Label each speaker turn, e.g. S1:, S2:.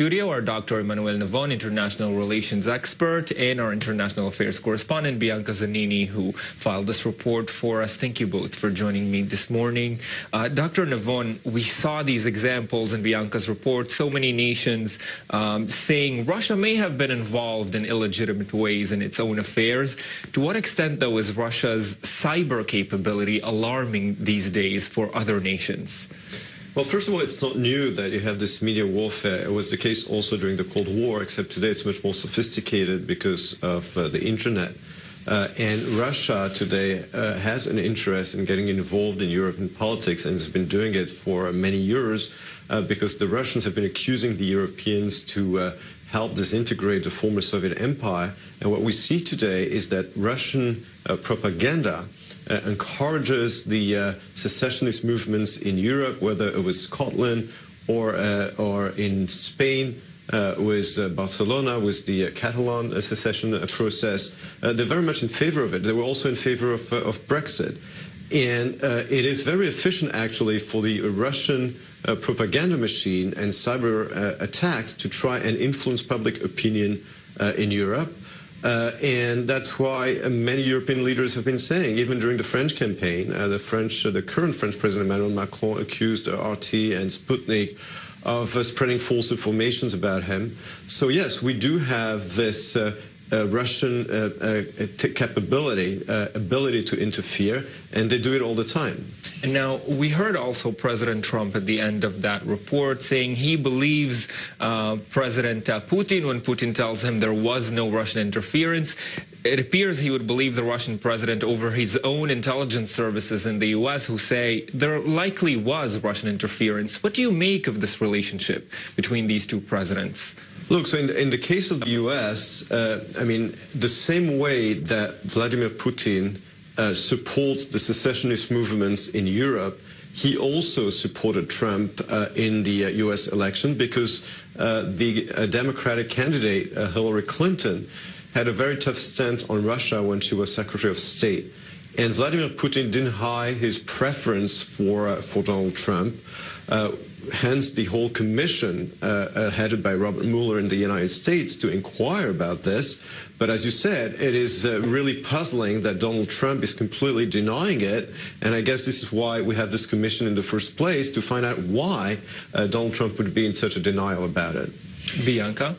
S1: studio are Dr. Emmanuel Navon, international relations expert, and our international affairs correspondent, Bianca Zanini, who filed this report for us. Thank you both for joining me this morning. Dr. Navon, we saw these examples in Bianca's report, so many nations saying Russia may have been involved in illegitimate ways in its own affairs. To what extent, though, is Russia's cyber capability alarming these days for other nations?
S2: Well, first of all, it's not new that you have this media warfare. It was the case also during the Cold War, except today it's much more sophisticated because of the internet. And Russia today has an interest in getting involved in European politics and has been doing it for many years because the Russians have been accusing the Europeans to help disintegrate the former Soviet Empire. And what we see today is that Russian propaganda encourages the secessionist movements in Europe, whether it was Scotland or in Spain with Barcelona, with the Catalan secession process. They're very much in favor of it. They were also in favor of Brexit. And it is very efficient, actually, for the Russian propaganda machine and cyber attacks to try and influence public opinion in Europe. And that's why many European leaders have been saying, even during the French campaign, the current French President Emmanuel Macron accused RT and Sputnik of spreading false information about him. So yes, we do have this Russian ability to interfere, and they do it all the time.
S1: And now, we heard also President Trump at the end of that report saying he believes President Putin when Putin tells him there was no Russian interference. It appears he would believe the Russian president over his own intelligence services in the U.S. who say there likely was Russian interference. What do you make of this relationship between these two presidents?
S2: Look, so in the case of the U.S., I mean, the same way that Vladimir Putin supports the secessionist movements in Europe, he also supported Trump in the U.S. election because the Democratic candidate, Hillary Clinton, had a very tough stance on Russia when she was Secretary of State. And Vladimir Putin didn't hide his preference for Donald Trump. Hence the whole commission headed by Robert Mueller in the United States to inquire about this. But as you said, it is really puzzling that Donald Trump is completely denying it. And I guess this is why we have this commission in the first place, to find out why Donald Trump would be in such a denial about it.
S1: Bianca?